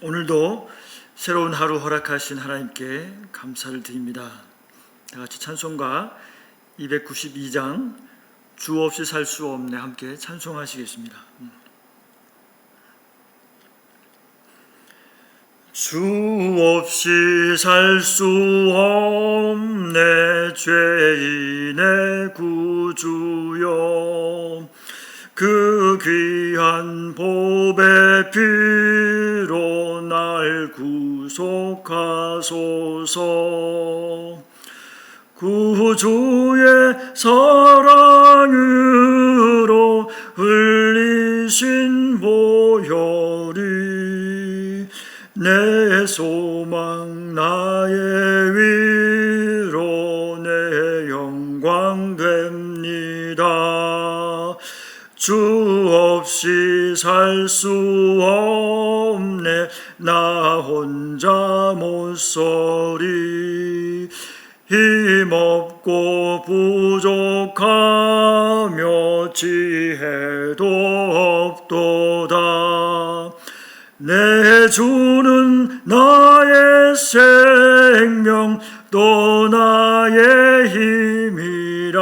오늘도 새로운 하루 허락하신 하나님께 감사를 드립니다. 다 같이 찬송가 292장 주 없이 살 수 없네 함께 찬송하시겠습니다. 주 없이 살 수 없네 죄인의 구주여, 그 귀한 보배 피로 날 구속하소서. 구주의 사랑으로 흘리신 보혈이 내 소망 나의 위로 내 영광 됩니다. 주 없이 살 수 없네 나 혼자 못서리. 힘없고 부족하며 지혜도 없도다. 내 주는 나의 생명 또 나의 힘이라.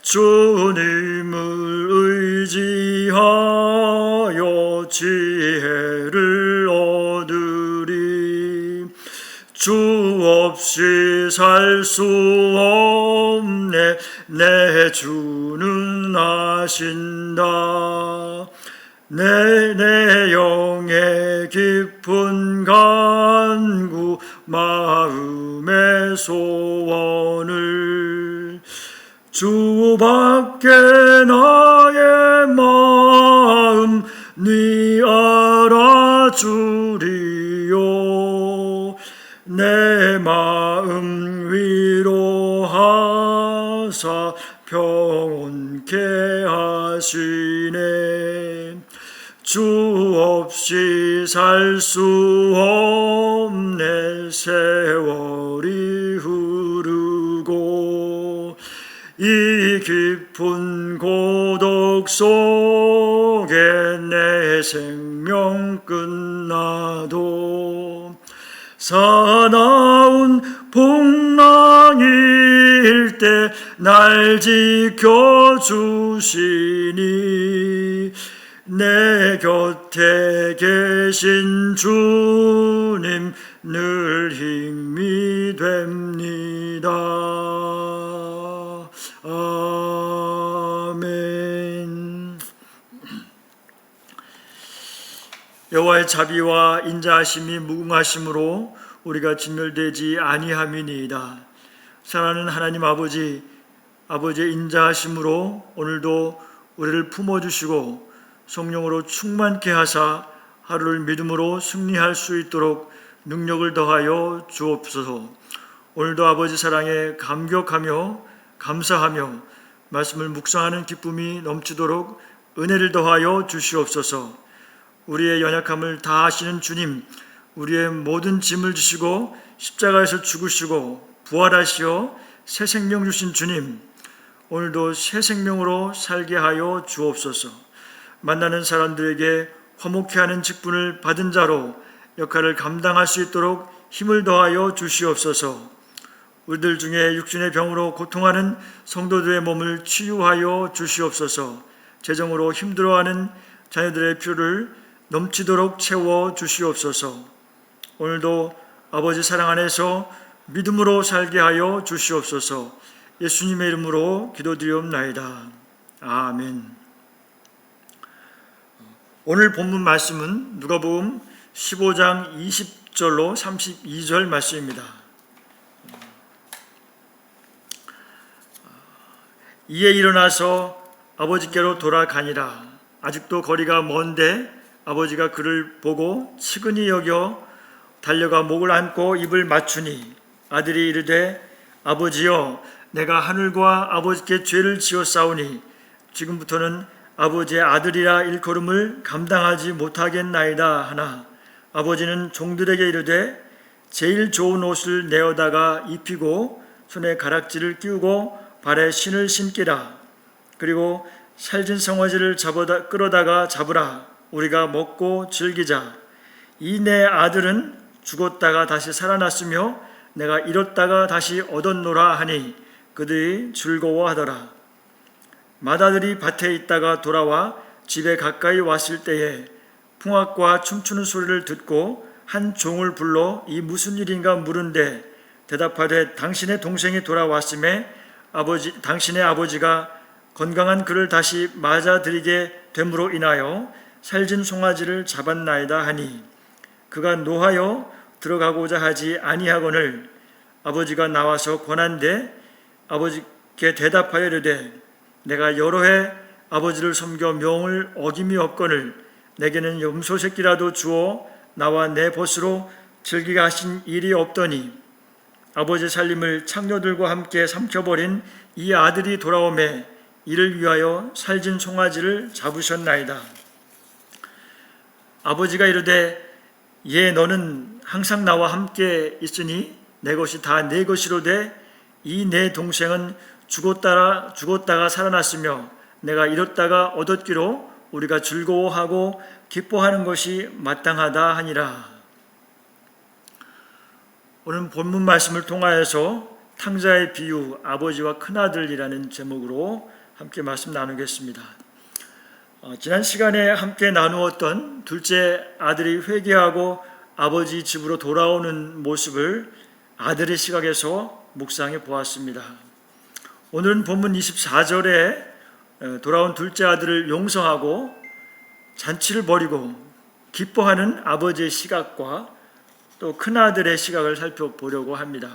주님을 의지하여 지혜를 얻으리. 주 없이 살 수 없네 내 주는 아신다. 내 영의 깊은 간구 마음의 소원을 주밖에 나의 마음 네 알아주리요. 내 마음 위로하사 평온케 하시네. 주 없이 살 수 없네 세월이 흐르고 이 깊은 고독 속에 내 생명 끝나도 사나운 풍랑일 때 날 지켜주시니 내 곁에 계신 주님 늘 힘이 됩니다. 아멘. 여호와의 자비와 인자하심이 무궁하심으로 우리가 진멸되지 아니함이니이다. 사랑하는 하나님 아버지의 인자하심으로 오늘도 우리를 품어주시고 성령으로 충만케 하사 하루를 믿음으로 승리할 수 있도록 능력을 더하여 주옵소서. 오늘도 아버지 사랑에 감격하며 감사하며 말씀을 묵상하는 기쁨이 넘치도록 은혜를 더하여 주시옵소서. 우리의 연약함을 다 아시는 주님, 우리의 모든 짐을 지시고 십자가에서 죽으시고 부활하시어 새 생명 주신 주님, 오늘도 새 생명으로 살게 하여 주옵소서. 만나는 사람들에게 화목케 하는 직분을 받은 자로 역할을 감당할 수 있도록 힘을 더하여 주시옵소서. 우리들 중에 육신의 병으로 고통하는 성도들의 몸을 치유하여 주시옵소서. 재정으로 힘들어하는 자녀들의 필요를 넘치도록 채워 주시옵소서. 오늘도 아버지 사랑 안에서 믿음으로 살게 하여 주시옵소서. 예수님의 이름으로 기도드리옵나이다. 아멘. 오늘 본문 말씀은 누가복음 15장 20절로 32절 말씀입니다. 이에 일어나서 아버지께로 돌아가니라. 아직도 거리가 먼데 아버지가 그를 보고 측은히 여겨 달려가 목을 안고 입을 맞추니 아들이 이르되 아버지여, 내가 하늘과 아버지께 죄를 지었사오니 지금부터는 아버지의 아들이라 일컬음을 감당하지 못하겠나이다 하나, 아버지는 종들에게 이르되 제일 좋은 옷을 내어다가 입히고 손에 가락지를 끼우고 발에 신을 신기라. 그리고 살진 송아지를 끌어다가 잡으라. 우리가 먹고 즐기자. 이 내 아들은 죽었다가 다시 살아났으며 내가 잃었다가 다시 얻었노라 하니 그들이 즐거워하더라. 맏아들이 밭에 있다가 돌아와 집에 가까이 왔을 때에 풍악과 춤추는 소리를 듣고 한 종을 불러 이 무슨 일인가 물은데 대답하되 당신의 동생이 돌아왔음에 당신의 아버지가 건강한 그를 다시 맞아들이게 됨으로 인하여 살진 송아지를 잡았나이다 하니 그가 노하여 들어가고자 하지 아니하거늘 아버지가 나와서 권한대 아버지께 대답하여 이르되 내가 여러 해 아버지를 섬겨 명을 어김이 없거늘 내게는 염소 새끼라도 주어 나와 내 벗으로 즐기게 하신 일이 없더니 아버지 살림을 창녀들과 함께 삼켜버린 이 아들이 돌아오매 이를 위하여 살진 송아지를 잡으셨나이다. 아버지가 이르되 예 너는 항상 나와 함께 있으니 내 것이 다 내 것이로되 이 내 동생은 죽었다가 살아났으며 내가 잃었다가 얻었기로 우리가 즐거워하고 기뻐하는 것이 마땅하다 하니라. 오늘 본문 말씀을 통하여서 탕자의 비유 아버지와 큰아들이라는 제목으로 함께 말씀 나누겠습니다. 지난 시간에 함께 나누었던 둘째 아들이 회개하고 아버지 집으로 돌아오는 모습을 아들의 시각에서 묵상해 보았습니다. 오늘은 본문 24절에 돌아온 둘째 아들을 용서하고 잔치를 벌이고 기뻐하는 아버지의 시각과 또 큰아들의 시각을 살펴보려고 합니다.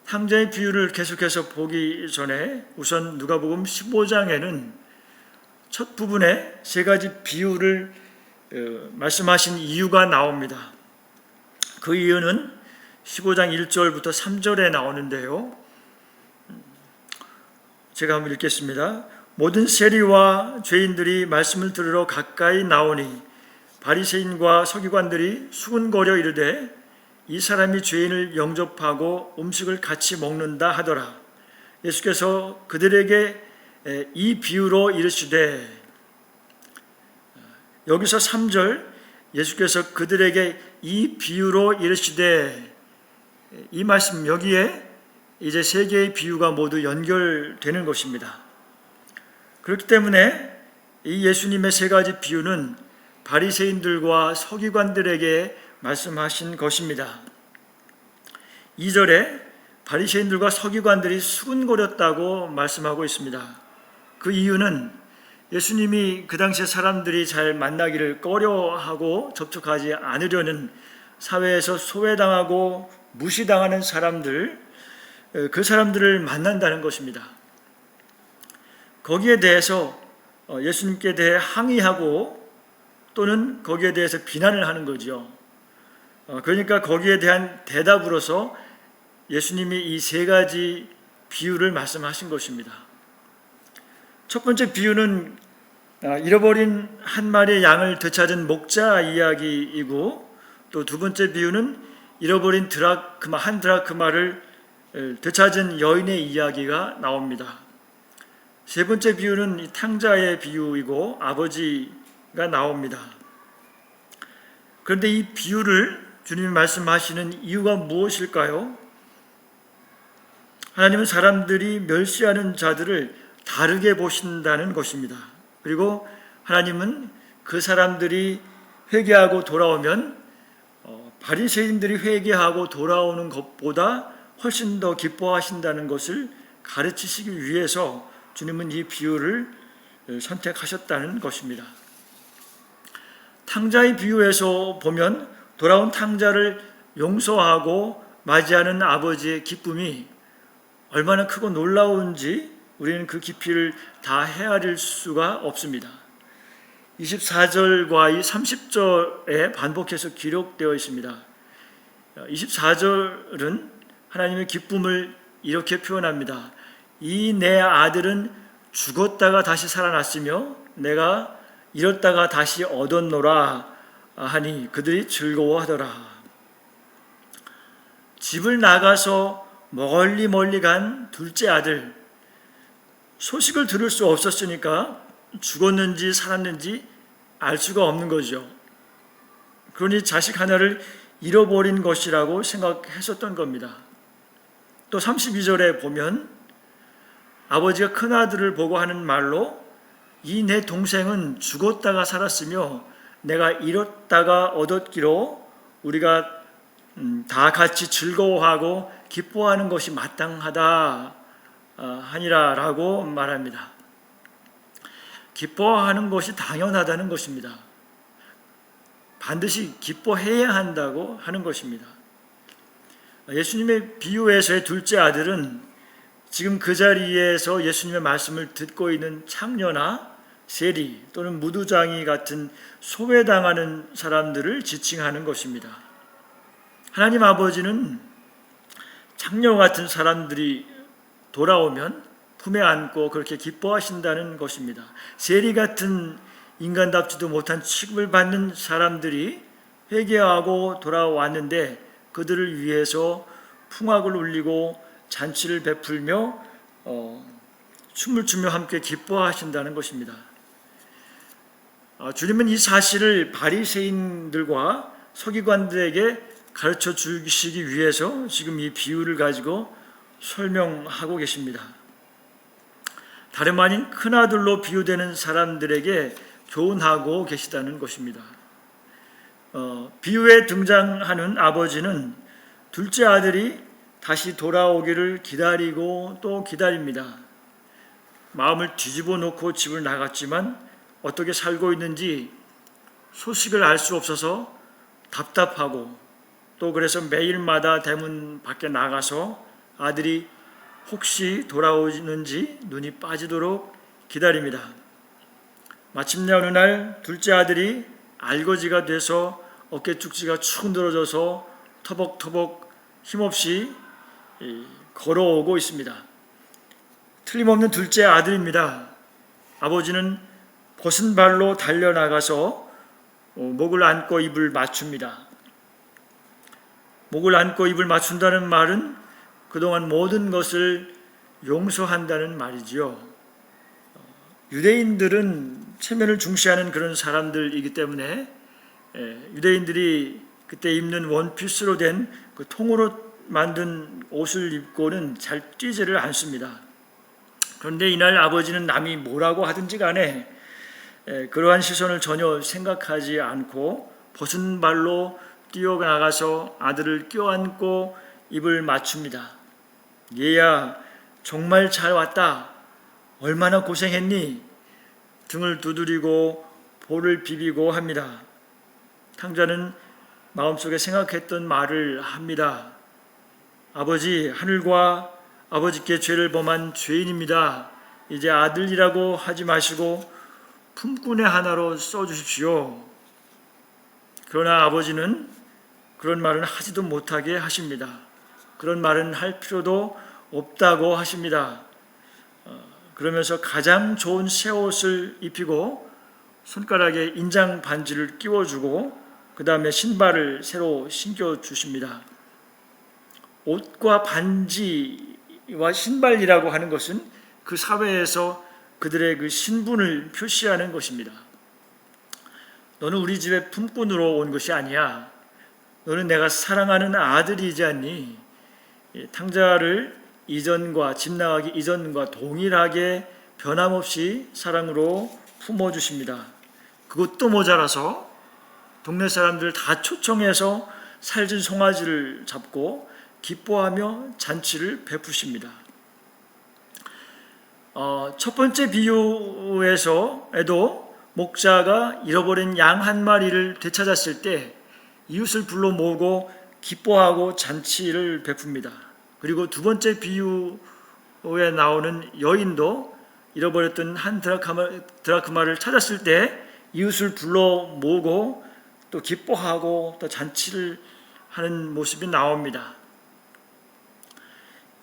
탕자의 비유를 계속해서 보기 전에 우선 누가복음 15장에는 첫 부분에 세 가지 비유를 말씀하신 이유가 나옵니다. 그 이유는 15장 1절부터 3절에 나오는데요. 제가 한번 읽겠습니다. 모든 세리와 죄인들이 말씀을 들으러 가까이 나오니 바리새인과 서기관들이 수군거려 이르되 이 사람이 죄인을 영접하고 음식을 같이 먹는다 하더라. 예수께서 그들에게 이 비유로 이르시되 여기서 3절 예수께서 그들에게 이 비유로 이르시되 이 말씀 여기에 이제 세 개의 비유가 모두 연결되는 것입니다. 그렇기 때문에 이 예수님의 세 가지 비유는 바리새인들과 서기관들에게 말씀하신 것입니다. 2절에 바리새인들과 서기관들이 수군거렸다고 말씀하고 있습니다. 그 이유는 예수님이 그 당시에 사람들이 잘 만나기를 꺼려하고 접촉하지 않으려는 사회에서 소외당하고 무시당하는 사람들, 그 사람들을 만난다는 것입니다. 거기에 대해서 예수님께 대해 항의하고 또는 거기에 대해서 비난을 하는 거죠. 그러니까 거기에 대한 대답으로서 예수님이 이 세 가지 비유를 말씀하신 것입니다. 첫 번째 비유는 잃어버린 한 마리의 양을 되찾은 목자 이야기이고 또 두 번째 비유는 잃어버린 한 드라크마를 되찾은 여인의 이야기가 나옵니다. 세 번째 비유는 이 탕자의 비유이고 아버지가 나옵니다. 그런데 이 비유를 주님이 말씀하시는 이유가 무엇일까요? 하나님은 사람들이 멸시하는 자들을 다르게 보신다는 것입니다. 그리고 하나님은 그 사람들이 회개하고 돌아오면 바리새인들이 회개하고 돌아오는 것보다 훨씬 더 기뻐하신다는 것을 가르치시기 위해서 주님은 이 비유를 선택하셨다는 것입니다. 탕자의 비유에서 보면 돌아온 탕자를 용서하고 맞이하는 아버지의 기쁨이 얼마나 크고 놀라운지 우리는 그 깊이를 다 헤아릴 수가 없습니다. 24절과 이 30절에 반복해서 기록되어 있습니다. 24절은 하나님의 기쁨을 이렇게 표현합니다. 이 내 아들은 죽었다가 다시 살아났으며 내가 잃었다가 다시 얻었노라 하니 그들이 즐거워하더라. 집을 나가서 멀리 간 둘째 아들, 소식을 들을 수 없었으니까 죽었는지 살았는지 알 수가 없는 거죠. 그러니 자식 하나를 잃어버린 것이라고 생각했었던 겁니다. 또 32절에 보면 아버지가 큰아들을 보고 하는 말로 이 내 동생은 죽었다가 살았으며 내가 잃었다가 얻었기로 우리가 다 같이 즐거워하고 기뻐하는 것이 마땅하다 하니라라고 말합니다. 기뻐하는 것이 당연하다는 것입니다. 반드시 기뻐해야 한다고 하는 것입니다. 예수님의 비유에서의 둘째 아들은 지금 그 자리에서 예수님의 말씀을 듣고 있는 창녀나 세리 또는 무두장이 같은 소외당하는 사람들을 지칭하는 것입니다. 하나님 아버지는 창녀 같은 사람들이 돌아오면 품에 안고 그렇게 기뻐하신다는 것입니다. 세리 같은 인간답지도 못한 취급을 받는 사람들이 회개하고 돌아왔는데 그들을 위해서 풍악을 울리고 잔치를 베풀며 춤을 추며 함께 기뻐하신다는 것입니다. 주님은 이 사실을 바리새인들과 서기관들에게 가르쳐 주시기 위해서 지금 이 비유를 가지고 설명하고 계십니다. 다름 아닌 큰아들로 비유되는 사람들에게 교훈하고 계시다는 것입니다. 비유에 등장하는 아버지는 둘째 아들이 다시 돌아오기를 기다리고 또 기다립니다. 마음을 뒤집어 놓고 집을 나갔지만 어떻게 살고 있는지 소식을 알 수 없어서 답답하고 또 그래서 매일마다 대문 밖에 나가서 아들이 혹시 돌아오는지 눈이 빠지도록 기다립니다. 마침내 어느 날 둘째 아들이 알거지가 돼서 어깨축지가 축 늘어져서 터벅터벅 힘없이 걸어오고 있습니다. 틀림없는 둘째 아들입니다. 아버지는 벗은 발로 달려나가서 목을 안고 입을 맞춥니다. 목을 안고 입을 맞춘다는 말은 그동안 모든 것을 용서한다는 말이지요. 유대인들은 체면을 중시하는 그런 사람들이기 때문에 유대인들이 그때 입는 원피스로 된 그 통으로 만든 옷을 입고는 잘 뛰지를 않습니다. 그런데 이날 아버지는 남이 뭐라고 하든지 간에 그러한 시선을 전혀 생각하지 않고 벗은 발로 뛰어나가서 아들을 껴안고 입을 맞춥니다. 얘야 정말 잘 왔다. 얼마나 고생했니? 등을 두드리고 볼을 비비고 합니다. 탕자는 마음속에 생각했던 말을 합니다. 아버지, 하늘과 아버지께 죄를 범한 죄인입니다. 이제 아들이라고 하지 마시고 품꾼의 하나로 써주십시오. 그러나 아버지는 그런 말은 하지도 못하게 하십니다. 그런 말은 할 필요도 없다고 하십니다. 그러면서 가장 좋은 새 옷을 입히고 손가락에 인장 반지를 끼워주고 그 다음에 신발을 새로 신겨주십니다. 옷과 반지와 신발이라고 하는 것은 그 사회에서 그들의 그 신분을 표시하는 것입니다. 너는 우리 집에 품꾼으로 온 것이 아니야. 너는 내가 사랑하는 아들이지 않니? 탕자를 이전과 집 나가기 이전과 동일하게 변함없이 사랑으로 품어주십니다. 그것도 모자라서 동네 사람들 다 초청해서 살진 송아지를 잡고 기뻐하며 잔치를 베푸십니다. 첫 번째 비유에서에도 목자가 잃어버린 양 한 마리를 되찾았을 때 이웃을 불러 모으고 기뻐하고 잔치를 베풉니다. 그리고 두 번째 비유에 나오는 여인도 잃어버렸던 한 드라크마를 찾았을 때 이웃을 불러 모으고 또 기뻐하고 또 잔치를 하는 모습이 나옵니다.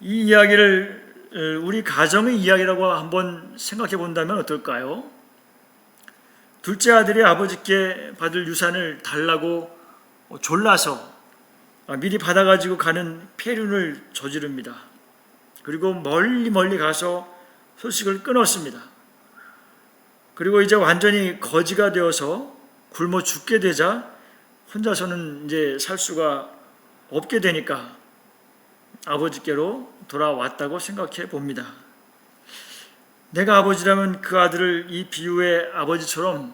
이 이야기를 우리 가정의 이야기라고 한번 생각해 본다면 어떨까요? 둘째 아들이 아버지께 받을 유산을 달라고 졸라서 미리 받아가지고 가는 폐륜을 저지릅니다. 그리고 멀리 가서 소식을 끊었습니다. 그리고 이제 완전히 거지가 되어서 굶어 죽게 되자 혼자서는 이제 살 수가 없게 되니까 아버지께로 돌아왔다고 생각해 봅니다. 내가 아버지라면 그 아들을 이 비유의 아버지처럼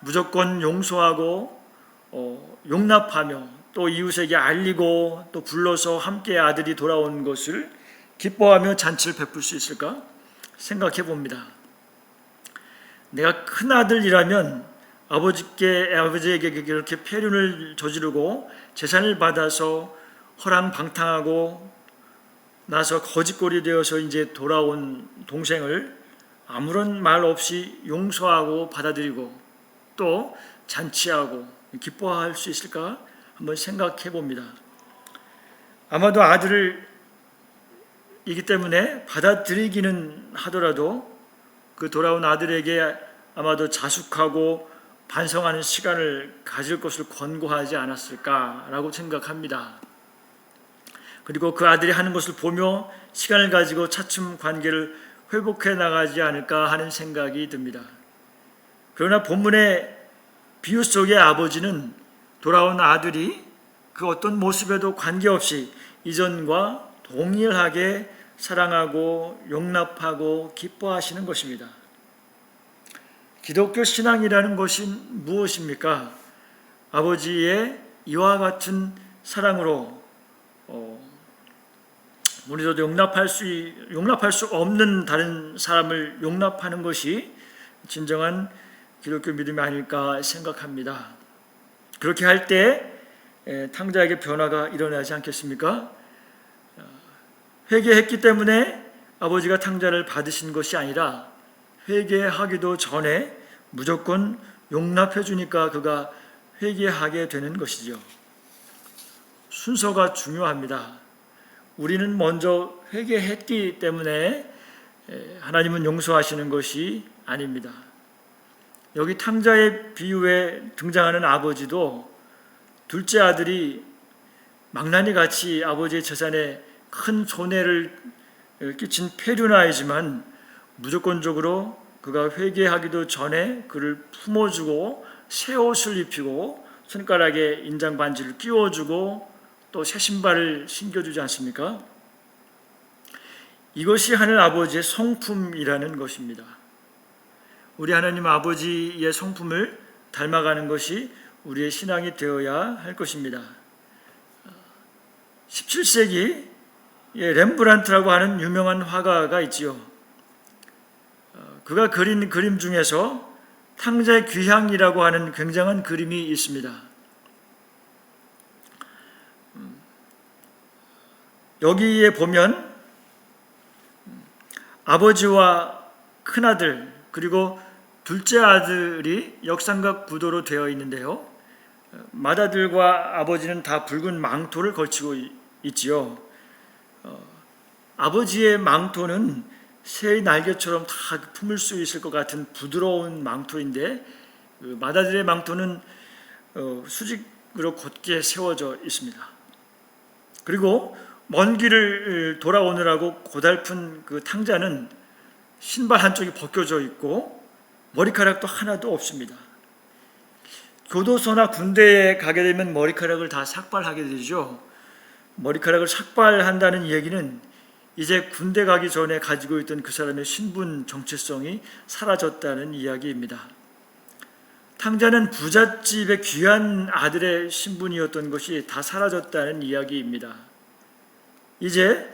무조건 용서하고 용납하며 또 이웃에게 알리고 또 불러서 함께 아들이 돌아온 것을 기뻐하며 잔치를 베풀 수 있을까 생각해 봅니다. 내가 큰 아들이라면 아버지에게 그렇게 폐륜을 저지르고 재산을 받아서 허랑방탕하고 나서 거짓골이 되어서 이제 돌아온 동생을 아무런 말 없이 용서하고 받아들이고 또 잔치하고 기뻐할 수 있을까 한번 생각해 봅니다. 아마도 아들을 이기 때문에 받아들이기는 하더라도 그 돌아온 아들에게 아마도 자숙하고 반성하는 시간을 가질 것을 권고하지 않았을까라고 생각합니다. 그리고 그 아들이 하는 것을 보며 시간을 가지고 차츰 관계를 회복해 나가지 않을까 하는 생각이 듭니다. 그러나 본문의 비유 속의 아버지는 돌아온 아들이 그 어떤 모습에도 관계없이 이전과 동일하게 사랑하고 용납하고 기뻐하시는 것입니다. 기독교 신앙이라는 것이 무엇입니까? 아버지의 이와 같은 사랑으로 우리도 용납할 수 없는 다른 사람을 용납하는 것이 진정한 기독교 믿음이 아닐까 생각합니다. 그렇게 할 때 탕자에게 변화가 일어나지 않겠습니까? 회개했기 때문에 아버지가 탕자를 받으신 것이 아니라 회개하기도 전에 무조건 용납해 주니까 그가 회개하게 되는 것이죠. 순서가 중요합니다. 우리는 먼저 회개했기 때문에 하나님은 용서하시는 것이 아닙니다. 여기 탕자의 비유에 등장하는 아버지도 둘째 아들이 망나니 같이 아버지의 재산에 큰 손해를 끼친 폐륜아이지만 무조건적으로 그가 회개하기도 전에 그를 품어주고 새 옷을 입히고 손가락에 인장 반지를 끼워주고 또 새 신발을 신겨주지 않습니까? 이것이 하늘 아버지의 성품이라는 것입니다. 우리 하나님 아버지의 성품을 닮아가는 것이 우리의 신앙이 되어야 할 것입니다. 17세기 렘브란트라고 하는 유명한 화가가 있지요. 그가 그린 그림 중에서 탕자의 귀향이라고 하는 굉장한 그림이 있습니다. 여기에 보면 아버지와 큰아들 그리고 둘째 아들이 역삼각 구도로 되어 있는데요. 맏아들과 아버지는 다 붉은 망토를 걸치고 있지요. 아버지의 망토는 새의 날개처럼 다 품을 수 있을 것 같은 부드러운 망토인데 맏아들의 망토는 수직으로 곧게 세워져 있습니다. 그리고 먼 길을 돌아오느라고 고달픈 그 탕자는 신발 한쪽이 벗겨져 있고 머리카락도 하나도 없습니다. 교도소나 군대에 가게 되면 머리카락을 다 삭발하게 되죠. 머리카락을 삭발한다는 얘기는 이제 군대 가기 전에 가지고 있던 그 사람의 신분 정체성이 사라졌다는 이야기입니다. 탕자는 부잣집의 귀한 아들의 신분이었던 것이 다 사라졌다는 이야기입니다. 이제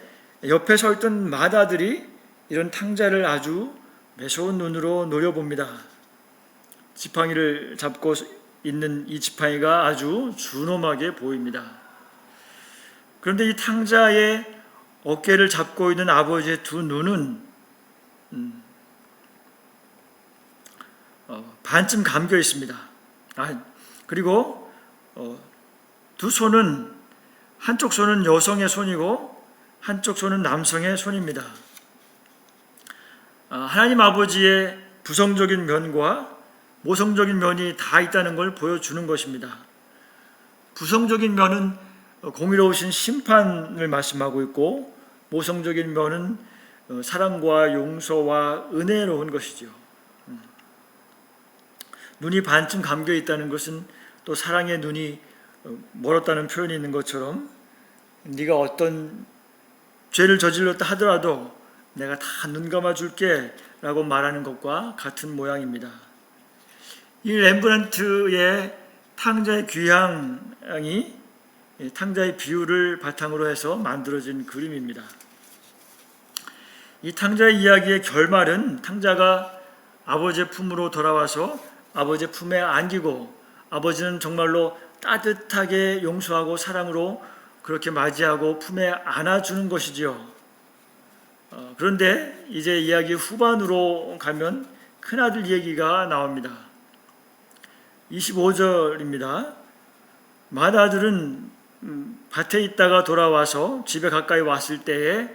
옆에 서 있던 맏아들이 이런 탕자를 아주 매서운 눈으로 노려봅니다. 지팡이를 잡고 있는 이 지팡이가 아주 준엄하게 보입니다. 그런데 이 탕자의 어깨를 잡고 있는 아버지의 두 눈은 반쯤 감겨 있습니다. 그리고 두 손은 한쪽 손은 여성의 손이고 한쪽 손은 남성의 손입니다. 하나님 아버지의 부성적인 면과 모성적인 면이 다 있다는 걸 보여주는 것입니다. 부성적인 면은 공의로우신 심판을 말씀하고 있고 모성적인 면은 사랑과 용서와 은혜로운 것이죠. 눈이 반쯤 감겨 있다는 것은 또 사랑의 눈이 멀었다는 표현이 있는 것처럼 네가 어떤 죄를 저질렀다 하더라도 내가 다 눈 감아줄게 라고 말하는 것과 같은 모양입니다. 이 렘브란트의 탕자의 귀향이 탕자의 비유를 바탕으로 해서 만들어진 그림입니다. 이 탕자의 이야기의 결말은 탕자가 아버지의 품으로 돌아와서 아버지의 품에 안기고 아버지는 정말로 따뜻하게 용서하고 사랑으로 그렇게 맞이하고 품에 안아주는 것이지요. 그런데 이제 이야기 후반으로 가면 큰아들 얘기가 나옵니다. 25절입니다. 맏아들은 밭에 있다가 돌아와서 집에 가까이 왔을 때에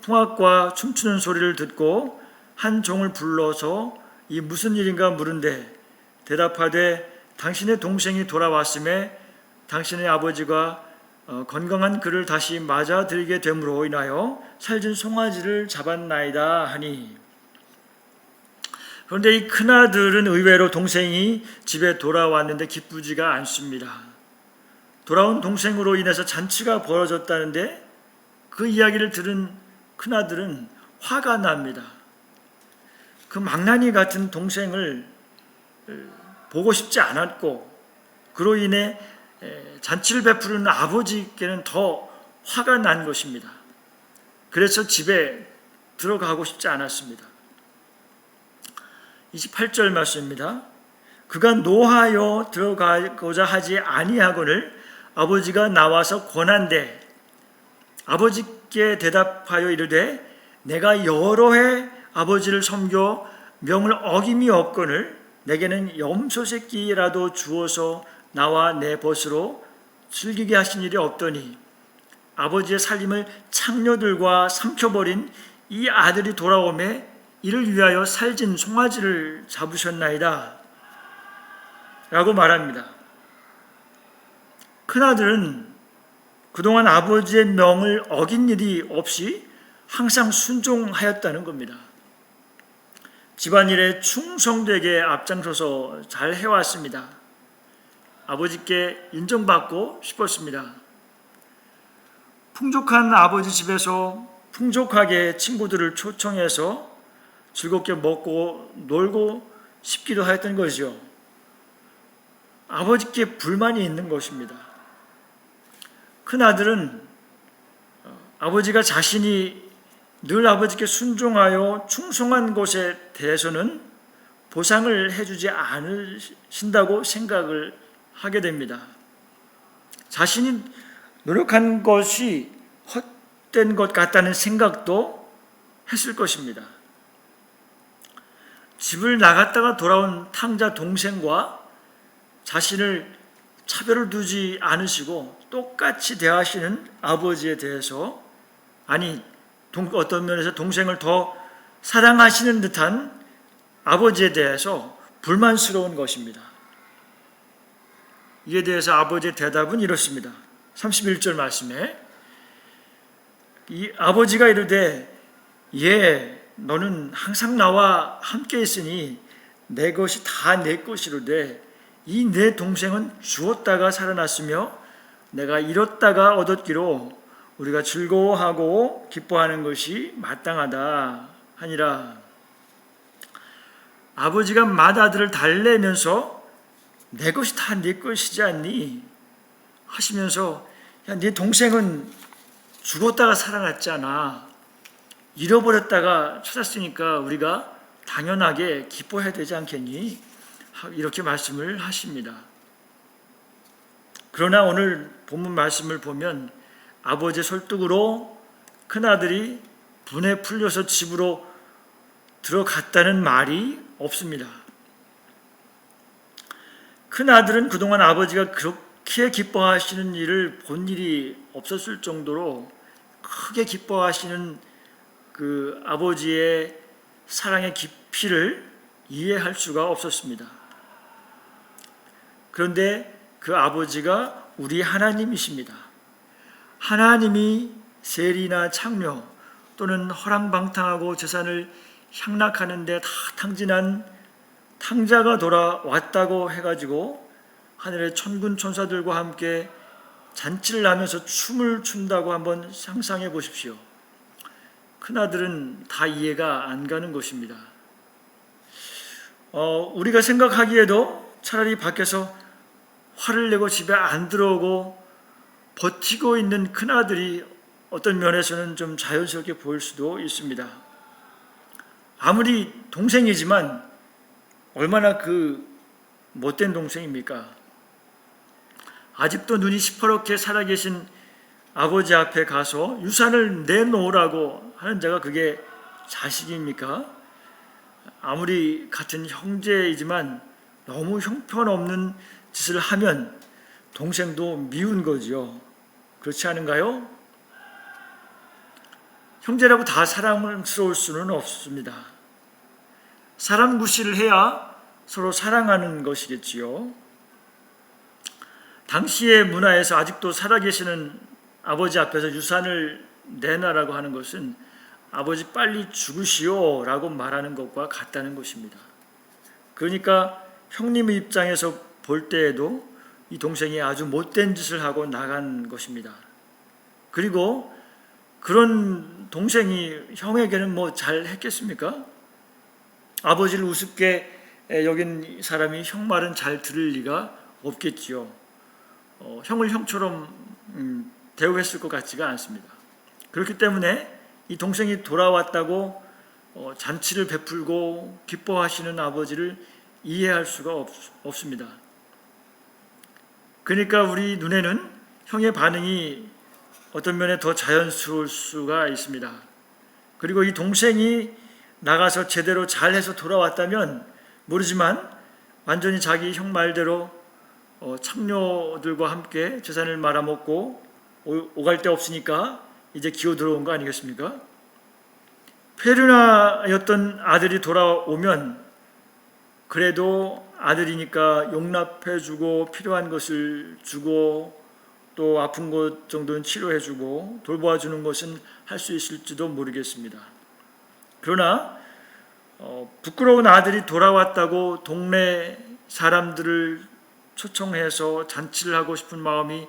풍악과 춤추는 소리를 듣고 한 종을 불러서 이 무슨 일인가 물은데 대답하되 당신의 동생이 돌아왔음에 당신의 아버지가 건강한 그를 다시 맞아들이게 됨으로 인하여 살진 송아지를 잡았나이다 하니, 그런데 이 큰아들은 의외로 동생이 집에 돌아왔는데 기쁘지가 않습니다. 돌아온 동생으로 인해서 잔치가 벌어졌다는데 그 이야기를 들은 큰아들은 화가 납니다. 그 망나니 같은 동생을 보고 싶지 않았고 그로 인해 잔치를 베푸는 아버지께는 더 화가 난 것입니다. 그래서 집에 들어가고 싶지 않았습니다. 28절 말씀입니다. 그가 노하여 들어가고자 하지 아니하거늘 아버지가 나와서 권한대 아버지께 대답하여 이르되 내가 여러 해 아버지를 섬겨 명을 어김이 없거늘 내게는 염소 새끼라도 주어서 나와 내 벗으로 즐기게 하신 일이 없더니 아버지의 살림을 창녀들과 삼켜버린 이 아들이 돌아오매 이를 위하여 살진 송아지를 잡으셨나이다 라고 말합니다. 큰아들은 그동안 아버지의 명을 어긴 일이 없이 항상 순종하였다는 겁니다. 집안일에 충성되게 앞장서서 잘 해왔습니다. 아버지께 인정받고 싶었습니다. 풍족한 아버지 집에서 풍족하게 친구들을 초청해서 즐겁게 먹고 놀고 싶기도 했던 거죠. 아버지께 불만이 있는 것입니다. 큰아들은 아버지가 자신이 늘 아버지께 순종하여 충성한 것에 대해서는 보상을 해주지 않으신다고 생각을 하게 됩니다. 자신이 노력한 것이 헛된 것 같다는 생각도 했을 것입니다. 집을 나갔다가 돌아온 탕자 동생과 자신을 차별을 두지 않으시고 똑같이 대하시는 아버지에 대해서, 아니 어떤 면에서 동생을 더 사랑하시는 듯한 아버지에 대해서 불만스러운 것입니다. 이에 대해서 아버지의 대답은 이렇습니다. 31절 말씀에 이 아버지가 이르되 너는 항상 나와 함께 있으니 내 것이 다 내 것이로되 이 내 동생은 주었다가 살아났으며 내가 잃었다가 얻었기로 우리가 즐거워하고 기뻐하는 것이 마땅하다 하니라. 아버지가 맏아들을 달래면서 내 것이 다 네 것이지 않니 하시면서 네 동생은 죽었다가 살아났잖아, 잃어버렸다가 찾았으니까 우리가 당연하게 기뻐해야 되지 않겠니? 이렇게 말씀을 하십니다. 그러나 오늘 본문 말씀을 보면 아버지의 설득으로 큰아들이 분에 풀려서 집으로 들어갔다는 말이 없습니다. 큰아들은 그동안 아버지가 그렇게 기뻐하시는 일을 본 일이 없었을 정도로 크게 기뻐하시는 그 아버지의 사랑의 깊이를 이해할 수가 없었습니다. 그런데 그 아버지가 우리 하나님이십니다. 하나님이 세리나 창녀 또는 허랑방탕하고 재산을 향락하는 데 다 탕진한 탕자가 돌아왔다고 해가지고 하늘의 천군 천사들과 함께 잔치를 하면서 춤을 춘다고 한번 상상해 보십시오. 큰아들은 다 이해가 안 가는 것입니다. 우리가 생각하기에도 차라리 밖에서 화를 내고 집에 안 들어오고 버티고 있는 큰아들이 어떤 면에서는 좀 자연스럽게 보일 수도 있습니다. 아무리 동생이지만 얼마나 그 못된 동생입니까? 아직도 눈이 시퍼렇게 살아계신 아버지 앞에 가서 유산을 내놓으라고 하는 자가 그게 자식입니까? 아무리 같은 형제이지만 너무 형편없는 짓을 하면 동생도 미운 거지요. 그렇지 않은가요? 형제라고 다 사랑스러울 수는 없습니다. 사람 구실을 해야 서로 사랑하는 것이겠지요. 당시의 문화에서 아직도 살아계시는 아버지 앞에서 유산을 내놔라고 하는 것은 아버지 빨리 죽으시오 라고 말하는 것과 같다는 것입니다. 그러니까 형님의 입장에서 볼 때에도 이 동생이 아주 못된 짓을 하고 나간 것입니다. 그리고 그런 동생이 형에게는 뭐 잘했겠습니까? 아버지를 우습게 여긴 사람이 형 말은 잘 들을 리가 없겠지요. 형을 형처럼 대우했을 것 같지가 않습니다. 그렇기 때문에 이 동생이 돌아왔다고 잔치를 베풀고 기뻐하시는 아버지를 이해할 수가 없습니다. 그러니까 우리 눈에는 형의 반응이 어떤 면에 더 자연스러울 수가 있습니다. 그리고 이 동생이 나가서 제대로 잘해서 돌아왔다면 모르지만 완전히 자기 형 말대로 참녀들과 함께 재산을 말아먹고 오갈 데 없으니까 이제 기어 들어온 거 아니겠습니까? 페르나였던 아들이 돌아오면 그래도 아들이니까 용납해주고 필요한 것을 주고 또 아픈 것 정도는 치료해주고 돌보아주는 것은 할 수 있을지도 모르겠습니다. 그러나 부끄러운 아들이 돌아왔다고 동네 사람들을 초청해서 잔치를 하고 싶은 마음이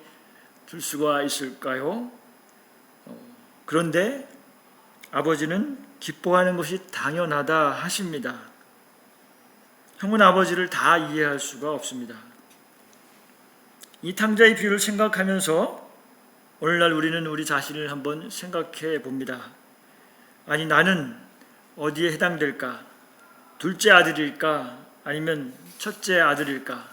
들 수가 있을까요? 그런데 아버지는 기뻐하는 것이 당연하다 하십니다. 형은 아버지를 다 이해할 수가 없습니다. 이 탕자의 비유를 생각하면서 오늘날 우리는 우리 자신을 한번 생각해 봅니다. 아니 나는 어디에 해당될까? 둘째 아들일까? 아니면 첫째 아들일까?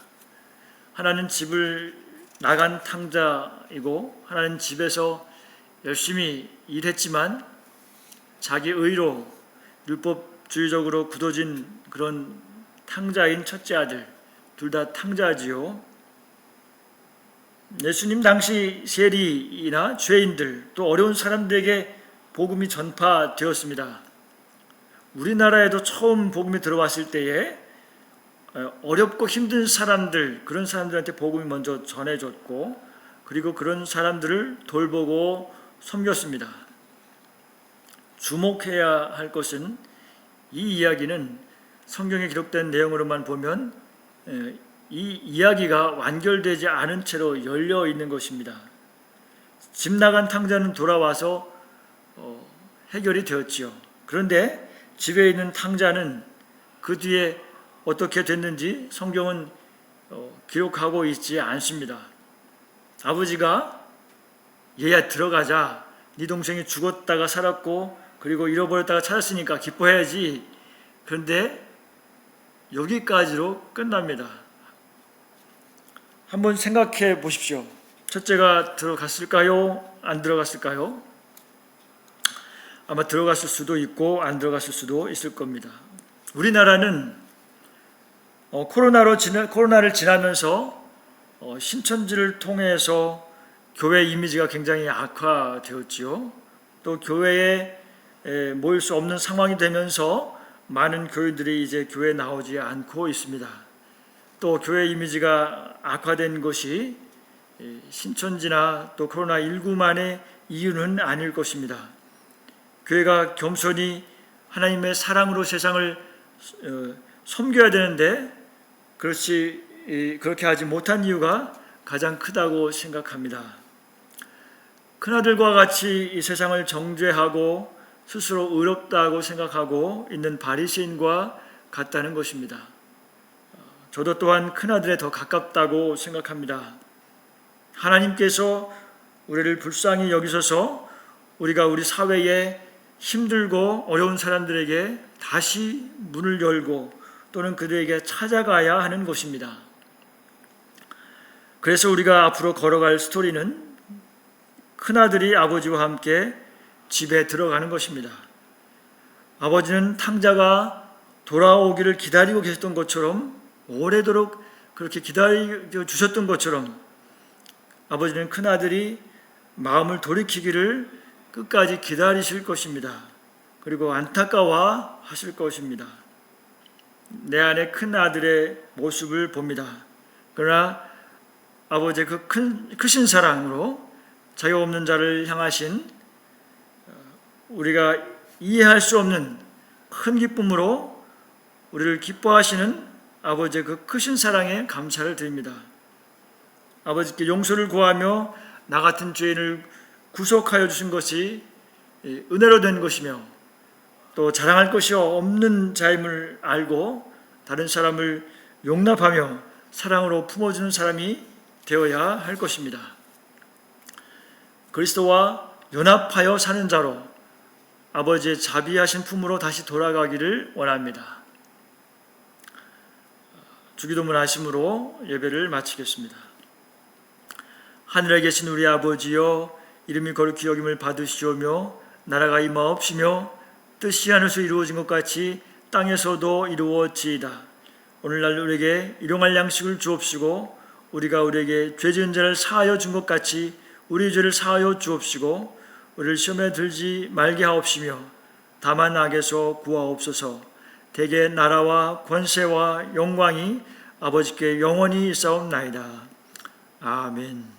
하나는 집을 나간 탕자이고 하나는 집에서 열심히 일했지만 자기 의로 율법주의적으로 굳어진 그런 탕자인 첫째 아들, 둘 다 탕자지요. 예수님 당시 세리나 죄인들 또 어려운 사람들에게 복음이 전파되었습니다. 우리나라에도 처음 복음이 들어왔을 때에 어렵고 힘든 사람들, 그런 사람들한테 복음이 먼저 전해졌고 그리고 그런 사람들을 돌보고 섬겼습니다. 주목해야 할 것은 이 이야기는 성경에 기록된 내용으로만 보면 이 이야기가 완결되지 않은 채로 열려 있는 것입니다. 집 나간 탕자는 돌아와서 해결이 되었지요. 그런데 집에 있는 탕자는 그 뒤에 어떻게 됐는지 성경은 기록하고 있지 않습니다. 아버지가 얘야 들어가자, 네 동생이 죽었다가 살았고 그리고 잃어버렸다가 찾았으니까 기뻐해야지. 그런데 여기까지로 끝납니다. 한번 생각해 보십시오. 첫째가 들어갔을까요? 안 들어갔을까요? 아마 들어갔을 수도 있고 안 들어갔을 수도 있을 겁니다. 우리나라는 코로나를 지나면서 신천지를 통해서 교회 이미지가 굉장히 악화되었지요. 또 교회에 모일 수 없는 상황이 되면서 많은 교인들이 이제 교회에 나오지 않고 있습니다. 또 교회 이미지가 악화된 것이 신천지나 또 코로나19만의 이유는 아닐 것입니다. 교회가 겸손히 하나님의 사랑으로 세상을 섬겨야 되는데 그렇지 그렇게 하지 못한 이유가 가장 크다고 생각합니다. 큰아들과 같이 이 세상을 정죄하고 스스로 의롭다고 생각하고 있는 바리새인과 같다는 것입니다. 저도 또한 큰아들에 더 가깝다고 생각합니다. 하나님께서 우리를 불쌍히 여기셔서 우리가 우리 사회에 힘들고 어려운 사람들에게 다시 문을 열고 또는 그들에게 찾아가야 하는 것입니다. 그래서 우리가 앞으로 걸어갈 스토리는 큰아들이 아버지와 함께 집에 들어가는 것입니다. 아버지는 탕자가 돌아오기를 기다리고 계셨던 것처럼, 오래도록 그렇게 기다려 주셨던 것처럼 아버지는 큰아들이 마음을 돌이키기를 끝까지 기다리실 것입니다. 그리고 안타까워 하실 것입니다. 내 안에 큰아들의 모습을 봅니다. 그러나 아버지의 그 크신 사랑으로 자유 없는 자를 향하신, 우리가 이해할 수 없는 큰 기쁨으로 우리를 기뻐하시는 아버지의 그 크신 사랑에 감사를 드립니다. 아버지께 용서를 구하며 나 같은 죄인을 구속하여 주신 것이 은혜로 된 것이며, 또 자랑할 것이 없는 자임을 알고 다른 사람을 용납하며 사랑으로 품어주는 사람이 되어야 할 것입니다. 그리스도와 연합하여 사는 자로 아버지의 자비하신 품으로 다시 돌아가기를 원합니다. 주기도문 하심으로 예배를 마치겠습니다. 하늘에 계신 우리 아버지여, 이름이 거룩히 여김을 받으시오며 나라가 임하옵시며 뜻이 하늘에서 이루어진 것 같이 땅에서도 이루어지이다. 오늘날 우리에게 일용할 양식을 주옵시고 우리가 우리에게 죄 지은 자를 사하여 준 것 같이 우리 죄를 사하여 주옵시고 우리를 시험에 들지 말게 하옵시며 다만 악에서 구하옵소서. 대개 나라와 권세와 영광이 아버지께 영원히 있사옵나이다. 아멘.